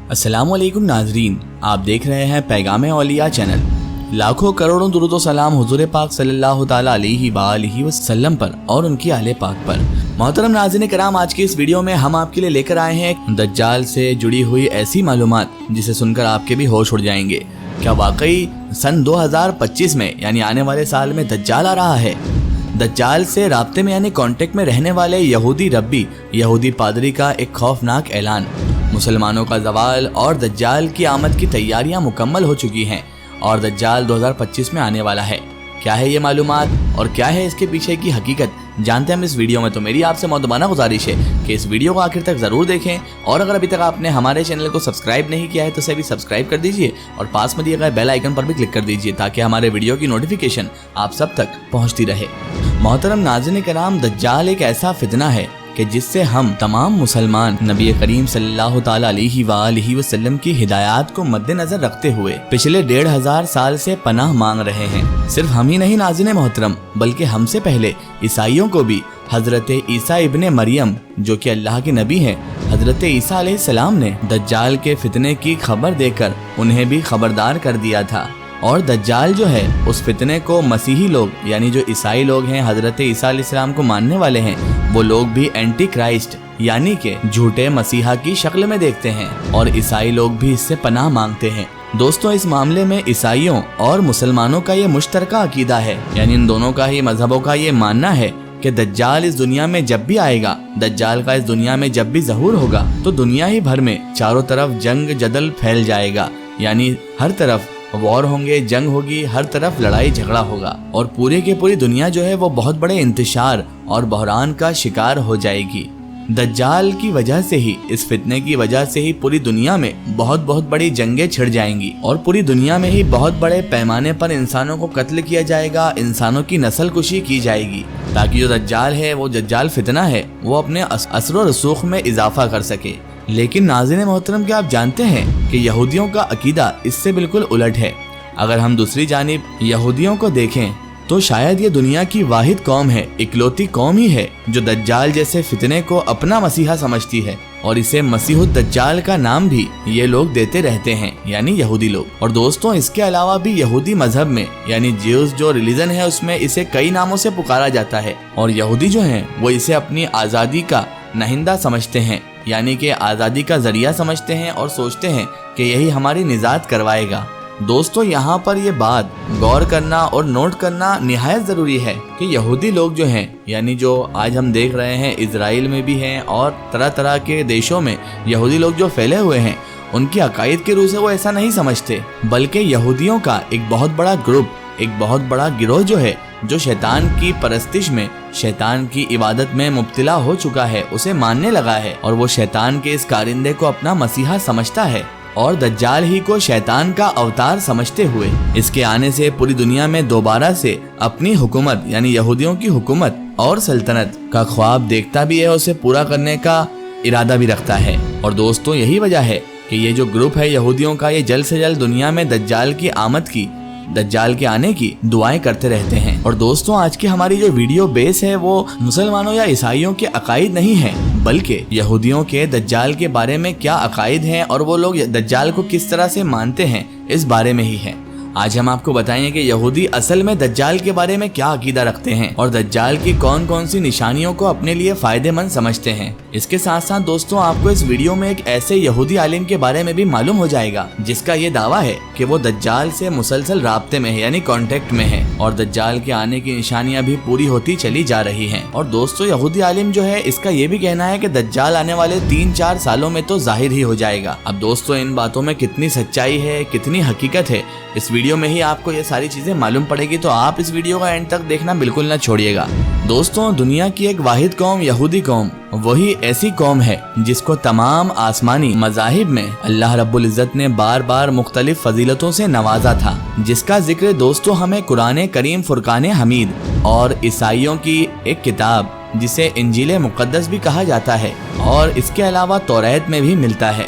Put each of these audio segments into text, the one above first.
अस्सलाम वालेकुम नाजरीन, आप देख रहे हैं पैगाम औलिया चैनल। लाखों करोड़ों दुरूद व सलाम हुजूर पाक सल्लल्लाहु ताला अलैहि वसल्लम पर और उनकी आले पाक पर। मोहतरम नाज़रीन कराम, आज की इस वीडियो में हम आपके लिए लेकर आए हैं दज्जाल से जुड़ी हुई ऐसी मालूमात जिसे सुनकर आपके भी होश उड़ जाएंगे। क्या वाकई सन 2025 में यानी आने वाले साल में दज्जाल आ रहा है? दज्जाल से राब्ते में यानी कांटेक्ट में रहने वाले यहूदी रब्बी यहूदी पादरी का एक खौफनाक ऐलान। मुसलमानों का जवाल और दज्जाल की आमद की तैयारियां मुकम्मल हो चुकी हैं और दज्जाल 2025 में आने वाला है। क्या है ये मालूमात और क्या है इसके पीछे की हकीकत, जानते हैं हम इस वीडियो में। तो मेरी आपसे मौदबाना गुजारिश है कि इस वीडियो को आखिर तक जरूर देखें और अगर अभी तक आपने हमारे चैनल को सब्सक्राइब नहीं किया है तो इसे भी सब्सक्राइब कर दीजिए और पास में दिए गए बेल आइकन पर भी क्लिक कर दीजिए ताकि हमारे वीडियो की नोटिफिकेशन आप सब तक पहुंचती रहे। मोहतरम नाज़रीन कराम, दज्जाल एक ऐसा फितना है कि जिससे हम तमाम मुसलमान नबी करीम सल्लल्लाहु ताला अलैहि वसल्लम की हिदायत को मद्देनजर रखते हुए पिछले 1500 साल से पनाह मांग रहे हैं। सिर्फ हम ही नहीं नाज़रीन मोहतरम, बल्कि हमसे पहले ईसाइयों को भी हजरत ईसा इब्ने मरियम जो कि अल्लाह के नबी हैं, हजरत ईसा अलैहिस्सलाम ने दज्जाल के फितने की खबर देकर उन्हें भी खबरदार कर दिया था। और दज्जाल जो है उस फितने को मसीही लोग यानी जो ईसाई लोग हैं, हजरत ईसा अलैहिस्सलाम को मानने वाले हैं, वो लोग भी एंटी क्राइस्ट यानी कि झूठे मसीहा की शक्ल में देखते हैं और ईसाई लोग भी इससे पनाह मांगते हैं। दोस्तों, इस मामले में ईसाइयों और मुसलमानों का ये मुश्तरका अकीदा है, यानी इन दोनों का ही मजहबों का ये मानना है कि दज्जाल इस दुनिया में जब भी आएगा, दज्जाल का इस दुनिया में जब भी ज़हूर होगा तो दुनिया ही भर में चारों तरफ जंग जदल फैल जाएगा, यानी हर तरफ वॉर होंगे, जंग होगी, हर तरफ लड़ाई झगड़ा होगा और पूरे के पूरी दुनिया जो है वो बहुत बड़े इंतशार और बहरान का शिकार हो जाएगी। दज्जाल की वजह से ही, इस फितने की वजह से ही पूरी दुनिया में बहुत बड़ी जंगें छिड़ जाएंगी और पूरी दुनिया में ही बहुत बड़े पैमाने पर इंसानों को कत्ल किया जाएगा, इंसानों की नस्ल कुशी की जाएगी ताकि जो दज्जाल है, वो दज्जाल फितना है, वो अपने असर व रसूख में इजाफा कर सके। लेकिन नाज़रीन मोहतरम, क्या आप जानते हैं कि यहूदियों का अकीदा इससे बिल्कुल उलट है। अगर हम दूसरी जानिब यहूदियों को देखें तो शायद ये दुनिया की वाहिद कौम है, इकलौती कौम ही है जो दज्जाल जैसे फितने को अपना मसीहा समझती है और इसे मसीहुद दज्जाल का नाम भी ये लोग देते रहते हैं, यानी यहूदी लोग। और दोस्तों, इसके अलावा भी यहूदी मजहब में यानी ज्यूज जो रिलीजन है उसमें इसे कई नामों से पुकारा जाता है और यहूदी जो हैं वो इसे अपनी आज़ादी का नहिंदा समझते हैं, यानी कि आज़ादी का जरिया समझते हैं और सोचते हैं कि यही हमारी निजात करवाएगा। दोस्तों, यहाँ पर ये बात गौर करना और नोट करना निहायत ज़रूरी है कि यहूदी लोग जो हैं, यानी जो आज हम देख रहे हैं इजराइल में भी हैं और तरह तरह के देशों में यहूदी लोग जो फैले हुए हैं, उनकी अकायद के रूह से वो ऐसा नहीं समझते, बल्कि यहूदियों का एक बहुत बड़ा ग्रुप, एक बहुत बड़ा गिरोह जो है, जो शैतान की परस्तिश में, शैतान की इबादत में मुब्तला हो चुका है, उसे मानने लगा है और वो शैतान के इस कारिंदे को अपना मसीहा समझता है और दज्जाल ही को शैतान का अवतार समझते हुए इसके आने से पूरी दुनिया में दोबारा से अपनी हुकूमत यानी यहूदियों की हुकूमत और सल्तनत का ख्वाब देखता भी है, उसे पूरा करने का इरादा भी रखता है। और दोस्तों, यही वजह है कि ये जो ग्रुप है यहूदियों का, ये जल्द से जल्द दुनिया में दज्जाल की आमद की, दज्जाल के आने की दुआएं करते रहते हैं। और दोस्तों, आज की हमारी जो वीडियो बेस है वो मुसलमानों या ईसाइयों के अकायद नहीं है, बल्कि यहूदियों के दज्जाल के बारे में क्या अकायद हैं और वो लोग दज्जाल को किस तरह से मानते हैं, इस बारे में ही है। आज हम आपको बताएंगे कि यहूदी असल में दज्जाल के बारे में क्या अकीदा रखते हैं और दज्जाल की कौन कौन सी निशानियों को अपने लिए फायदेमंद समझते हैं। इसके साथ साथ दोस्तों, आपको इस वीडियो में एक ऐसे यहूदी आलिम के बारे में भी मालूम हो जाएगा जिसका ये दावा है कि वो दज्जाल से मुसलसल राब्ते में है, यानी कांटेक्ट में है और दज्जाल के आने की निशानियां भी पूरी होती चली जा रही हैं। और दोस्तों, यहूदी आलिम जो है इसका ये भी कहना है कि दज्जाल आने वाले 3-4 सालों में तो जाहिर ही हो जाएगा। अब दोस्तों, इन बातों में कितनी सच्चाई है, कितनी हकीकत है, इस वीडियो में ही आपको ये सारी चीजें मालूम पड़ेगी, तो आप इस वीडियो का एंड तक देखना बिल्कुल ना छोड़िएगा। दोस्तों, दुनिया की एक वाहिद कौम यहूदी कौम वही ऐसी कौम है जिसको तमाम आसमानी मज़ाहिब में अल्लाह रब्बुल इज़्ज़त ने बार बार मुख्तलिफ फजीलतों से नवाजा था, जिसका जिक्र दोस्तों हमें कुरान करीम फुरकान हमीद और ईसाइयों की एक किताब जिसे इंजील मुक़द्दस भी कहा जाता है और इसके अलावा तौरात में भी मिलता है।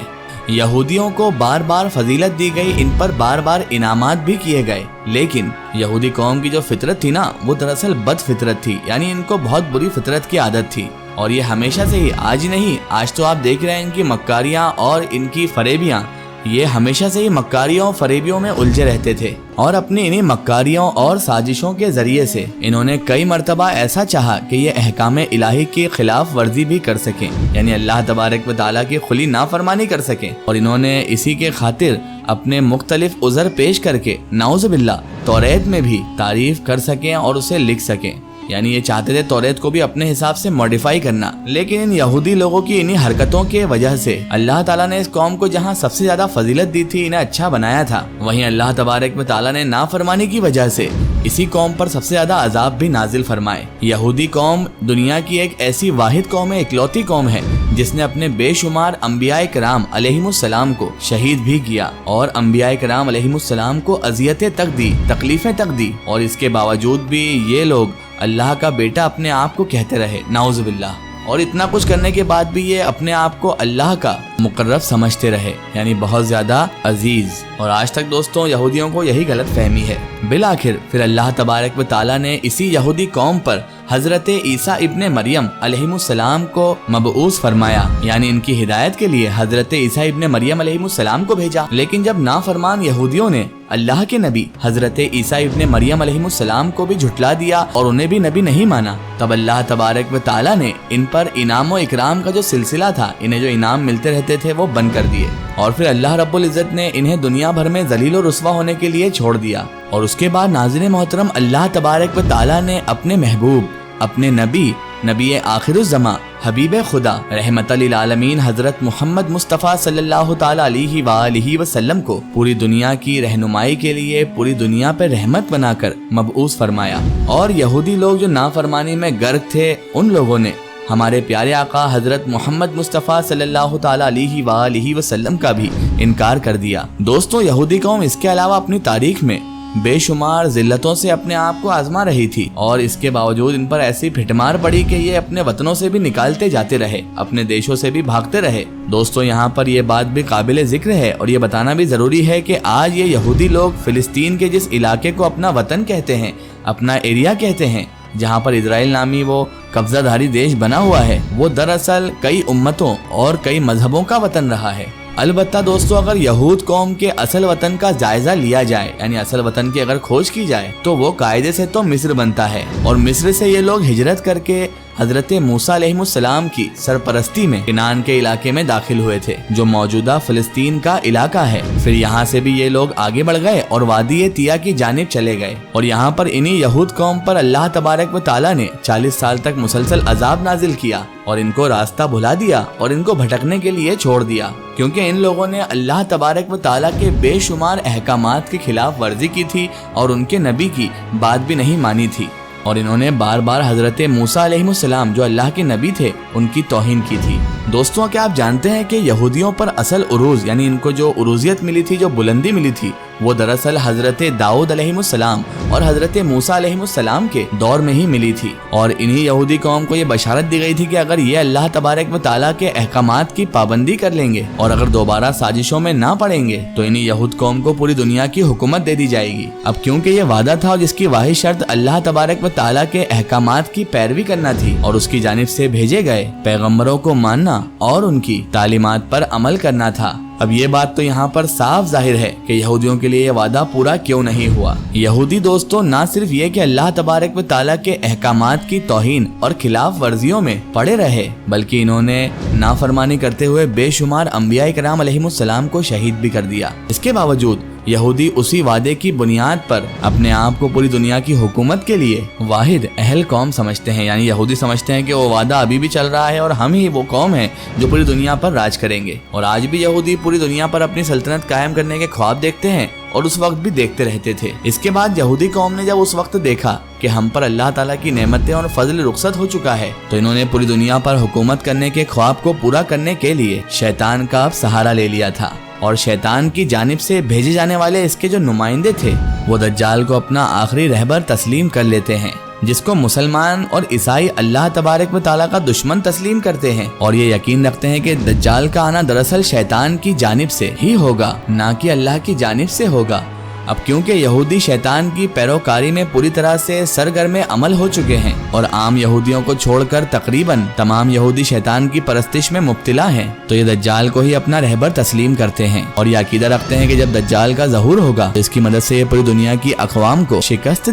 यहूदियों को बार बार फजीलत दी गई, इन पर बार बार इनामात भी किए गए, लेकिन यहूदी कौम की जो फितरत थी ना, वो दरअसल बद फितरत थी, यानी इनको बहुत बुरी फितरत की आदत थी। اور یہ ہمیشہ سے ہی، آج نہیں، آج تو آپ دیکھ رہے ہیں ان کی مکاریاں اور ان کی فریبیاں، یہ ہمیشہ سے ہی مکاریوں اور فریبیوں میں الجھے رہتے تھے، اور اپنی انہی مکاریوں اور سازشوں کے ذریعے سے انہوں نے کئی مرتبہ ایسا چاہا کہ یہ احکام الہی کی خلاف ورزی بھی کر سکیں، یعنی اللہ تبارک و تعالیٰ کی کھلی نافرمانی کر سکیں، اور انہوں نے اسی کے خاطر اپنے مختلف عذر پیش کر کے نعوذ باللہ توریت میں بھی تعریف کر سکیں اور اسے لکھ سکیں، یعنی یہ چاہتے تھے توریت کو بھی اپنے حساب سے ماڈیفائی کرنا۔ لیکن ان یہودی لوگوں کی انہی حرکتوں کے وجہ سے اللہ تعالیٰ نے اس قوم کو جہاں سب سے زیادہ فضیلت دی تھی، انہیں اچھا بنایا تھا، وہیں اللہ تبارک و تعالیٰ نے نافرمانی کی وجہ سے اسی قوم پر سب سے زیادہ عذاب بھی نازل فرمائے۔ یہودی قوم دنیا کی ایک ایسی واحد قوم ہے، اکلوتی قوم ہے، جس نے اپنے بے شمار انبیاء کرام علیہم السلام کو شہید بھی کیا، اور انبیاء کرام علیہم السلام کو اذیتیں تک دی، تکلیفیں تک دی، اور اس کے باوجود بھی یہ لوگ اللہ کا بیٹا اپنے آپ کو کہتے رہے، نعوذ باللہ، اور اتنا کچھ کرنے کے بعد بھی یہ اپنے آپ کو اللہ کا مقرب سمجھتے رہے، یعنی بہت زیادہ عزیز۔ اور آج تک دوستوں یہودیوں کو یہی غلط فہمی ہے۔ بالآخر پھر اللہ تبارک و تعالیٰ نے اسی یہودی قوم پر حضرت عیسیٰ ابن مریم علیہ السلام کو مبعوث فرمایا، یعنی ان کی ہدایت کے لیے حضرت عیسیٰ ابن مریم علیہ السلام کو بھیجا۔ لیکن جب نافرمان یہودیوں نے اللہ کے نبی حضرت عیسیٰ ابن مریم علیہ السلام کو بھی جھٹلا دیا اور انہیں بھی نبی نہیں مانا، تب اللہ تبارک و تعالیٰ نے ان پر انعام و اکرام کا جو سلسلہ تھا، انہیں جو انعام ملتے رہتے تھے، وہ بند کر دیے، اور پھر اللہ رب العزت نے انہیں دنیا بھر میں ذلیل و رسوا ہونے کے لیے چھوڑ دیا۔ اور اس کے بعد ناظرین محترم، اللہ تبارک و تعالیٰ نے اپنے محبوب، اپنے نبی آخر الزماں، حبیب خدا، رحمت للعالمین حضرت محمد مصطفیٰ صلی اللہ تعالی علیہ وآلہ وسلم کو پوری دنیا کی رہنمائی کے لیے پوری دنیا پہ رحمت بنا کر مبعوث فرمایا۔ اور یہودی لوگ جو نافرمانی میں غرق تھے، ان لوگوں نے ہمارے پیارے آقا حضرت محمد مصطفیٰ صلی اللہ تعالی علیہ وآلہ وسلم کا بھی انکار کر دیا۔ دوستوں یہودی قوم اس کے علاوہ اپنی تاریخ میں بے شمار ذلتوں سے اپنے آپ کو آزما رہی تھی، اور اس کے باوجود ان پر ایسی پھٹمار پڑی کہ یہ اپنے وطنوں سے بھی نکالتے جاتے رہے، اپنے دیشوں سے بھی بھاگتے رہے۔ دوستوں یہاں پر یہ بات بھی قابل ذکر ہے، اور یہ بتانا بھی ضروری ہے کہ آج یہ یہودی لوگ فلسطین کے جس علاقے کو اپنا وطن کہتے ہیں، اپنا ایریا کہتے ہیں، جہاں پر اسرائیل نامی وہ قبضہ داری دیش بنا ہوا ہے، وہ دراصل کئی امتوں اور کئی مذہبوں کا وطن رہا ہے۔ البتہ دوستو اگر یہود قوم کے اصل وطن کا جائزہ لیا جائے، یعنی اصل وطن کی اگر کھوج کی جائے، تو وہ قاعدے سے تو مصر بنتا ہے، اور مصر سے یہ لوگ ہجرت کر کے حضرت موسیٰ علیہ السلام کی سرپرستی میں کنعان کے علاقے میں داخل ہوئے تھے، جو موجودہ فلسطین کا علاقہ ہے۔ پھر یہاں سے بھی یہ لوگ آگے بڑھ گئے اور وادی طیہ کی جانب چلے گئے، اور یہاں پر انہی یہود قوم پر اللہ تبارک و تعالیٰ نے 40 سال تک مسلسل عذاب نازل کیا، اور ان کو راستہ بھلا دیا اور ان کو بھٹکنے کے لیے چھوڑ دیا، کیونکہ ان لوگوں نے اللہ تبارک و تعالیٰ کے بے شمار احکامات کی خلاف ورزی کی تھی، اور ان کے نبی کی بات بھی نہیں مانی تھی، اور انہوں نے بار بار حضرت موسیٰ علیہ السلام جو اللہ کے نبی تھے ان کی توہین کی تھی۔ دوستوں کیا آپ جانتے ہیں کہ یہودیوں پر اصل عروج، یعنی ان کو جو عروجیت ملی تھی، جو بلندی ملی تھی، وہ دراصل حضرت داؤد علیہ السلام اور حضرت موسیٰ علیہ السلام کے دور میں ہی ملی تھی، اور انہی یہودی قوم کو یہ بشارت دی گئی تھی کہ اگر یہ اللہ تبارک و تعالیٰ کے احکامات کی پابندی کر لیں گے اور اگر دوبارہ سازشوں میں نہ پڑیں گے تو انہی یہود قوم کو پوری دنیا کی حکومت دے دی جائے گی۔ اب کیونکہ یہ وعدہ تھا جس کی واحد شرط اللہ تبارک و تعالیٰ کے احکامات کی پیروی کرنا تھی، اور اس کی جانب سے بھیجے گئے پیغمبروں کو ماننا اور ان کی تعلیمات پر عمل کرنا تھا۔ اب یہ بات تو یہاں پر صاف ظاہر ہے کہ یہودیوں کے لیے یہ وعدہ پورا کیوں نہیں ہوا۔ یہودی دوستوں نہ صرف یہ کہ اللہ تبارک و تعالیٰ کے احکامات کی توہین اور خلاف ورزیوں میں پڑے رہے، بلکہ انہوں نے نافرمانی کرتے ہوئے بے شمار انبیاء کرام علیہ السلام کو شہید بھی کر دیا۔ اس کے باوجود یہودی اسی وعدے کی بنیاد پر اپنے آپ کو پوری دنیا کی حکومت کے لیے واحد اہل قوم سمجھتے ہیں، یعنی یہودی سمجھتے ہیں کہ وہ وعدہ ابھی بھی چل رہا ہے اور ہم ہی وہ قوم ہیں جو پوری دنیا پر راج کریں گے۔ اور آج بھی یہودی پوری دنیا پر اپنی سلطنت قائم کرنے کے خواب دیکھتے ہیں، اور اس وقت بھی دیکھتے رہتے تھے۔ اس کے بعد یہودی قوم نے جب اس وقت دیکھا کہ ہم پر اللہ تعالیٰ کی نعمتیں اور فضل رخصت ہو چکا ہے، تو انہوں نے پوری دنیا پر حکومت کرنے کے خواب کو پورا کرنے کے لیے شیطان کا سہارا لے لیا تھا، اور شیطان کی جانب سے بھیجے جانے والے اس کے جو نمائندے تھے وہ دجال کو اپنا آخری رہبر تسلیم کر لیتے ہیں، جس کو مسلمان اور عیسائی اللہ تبارک و تعالیٰ کا دشمن تسلیم کرتے ہیں، اور یہ یقین رکھتے ہیں کہ دجال کا آنا دراصل شیطان کی جانب سے ہی ہوگا، نہ کہ اللہ کی جانب سے ہوگا۔ अब क्योंकि यहूदी शैतान की पैरोकारी में पूरी तरह से सरगर्म अमल हो चुके हैं और आम यहूदियों को छोड़कर तकरीबन तमाम यहूदी शैतान की परस्तिश में मुब्तिला हैं, तो ये दज्जाल को ही अपना रहबर तस्लीम करते हैं और ये अकीदा रखते हैं कि जब दज्जाल का ज़हूर होगा तो इसकी मदद से ये पूरी दुनिया की अक़वाम को शिकस्त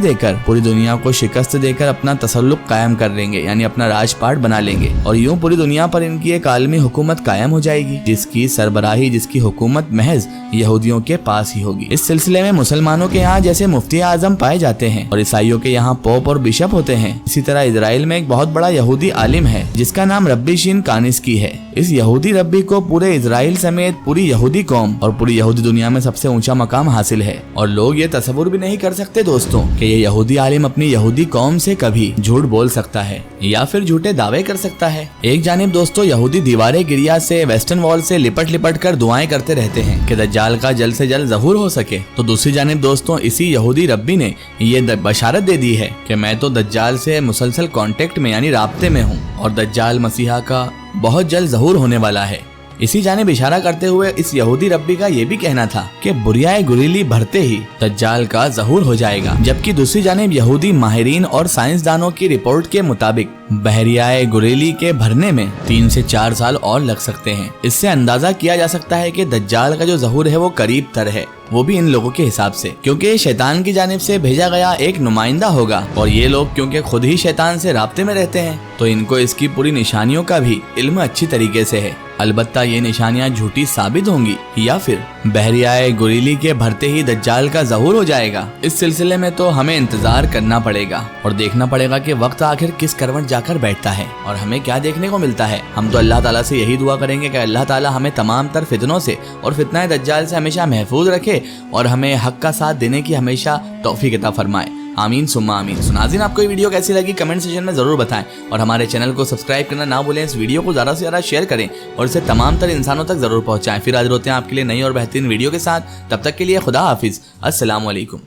देकर अपना तसल्लुक कायम कर लेंगे, यानी अपना राजपाट बना लेंगे और यूं पूरी दुनिया पर इनकी एक आलमी हुकूमत कायम हो जाएगी जिसकी सरबराही, जिसकी हुकूमत महज यहूदियों के पास ही होगी। इस सिलसिले में मुसलमानों के यहाँ जैसे मुफ्ती आजम पाए जाते हैं और ईसाइयों के यहाँ पोप और बिशप होते हैं, इसी तरह इजराइल में एक बहुत बड़ा यहूदी आलिम है जिसका नाम रब्बी शिन कानिस्की है। इस यहूदी रब्बी को पूरे इजराइल समेत पूरी यहूदी कौम और पूरी यहूदी दुनिया में सबसे ऊंचा मकाम हासिल है और लोग ये तस्वुर भी नहीं कर सकते दोस्तों कि ये यहूदी आलिम अपनी यहूदी कौम से कभी झूठ बोल सकता है या फिर झूठे दावे कर सकता है। एक जानिब दोस्तों यहूदी दीवारें गिरिया से, वेस्टर्न वॉल से लिपट कर दुआएं करते रहते हैं कि दज्जाल का जल्द से जल्द ज़हूर हो सके, तो दूसरी जानिब दोस्तों इसी यहूदी रब्बी ने ये बशारत दे दी है कि मैं तो दज्जाल से मुसलसल कांटेक्ट में यानी राब्ते में हूँ और दज्जाल मसीहा का बहुत जल्द ज़हूर होने वाला है। इसी जानिब इशारा करते हुए इस यहूदी रब्बी का ये भी कहना था कि बुरियाए गुरीली भरते ही दज्जाल का ज़हूर हो जाएगा, जबकि दूसरी जानिब यहूदी माहिरीन और साइंसदानों की रिपोर्ट के मुताबिक बहरियाए गुरेली के भरने में 3 से 4 साल और लग सकते हैं। इससे अंदाजा किया जा सकता है कि दज्जाल का जो ज़हूर है वो करीब तर है, वो भी इन लोगों के हिसाब से, क्योंकि शैतान की जानिब से भेजा गया एक नुमाइंदा होगा और ये लोग क्योंकि खुद ही शैतान से राब्ते में रहते हैं तो इनको इसकी पूरी निशानियों का भी इल्म अच्छी तरीके से है। अलबत्ता ये निशानियां झूठी साबित होंगी या फिर बहरियाए गुरीली के भरते ही दज्जाल का ज़हूर हो जाएगा। इस सिलसिले में तो हमें इंतजार करना पड़ेगा और देखना पड़ेगा कि वक्त आखिर किस करवट जाकर बैठता है और हमें क्या देखने को मिलता है। हम तो अल्लाह ताला से यही दुआ करेंगे कि अल्लाह ताला हमें तमाम तर फितनों से और फितनाए दज्जाल से हमेशा महफूज रखे और हमें हक का साथ देने की हमेशा तौफीक अता फरमाए। आमीन सुम्मा आमीन। सुनाज़रीन, आपको ये वीडियो कैसी लगी कमेंट सेक्शन में ज़रूर बताएं और हमारे चैनल को सब्सक्राइब करना ना भूलें। इस वीडियो को ज़्यादा से ज़्यादा शेयर करें और इसे तमाम तर इंसानों तक ज़रूर पहुँचाएं। फिर हाजिर होते हैं आपके लिए नई और बेहतरीन वीडियो के साथ। तब तक के लिए खुदा हाफिज़। अस्सलामु अलैकुम।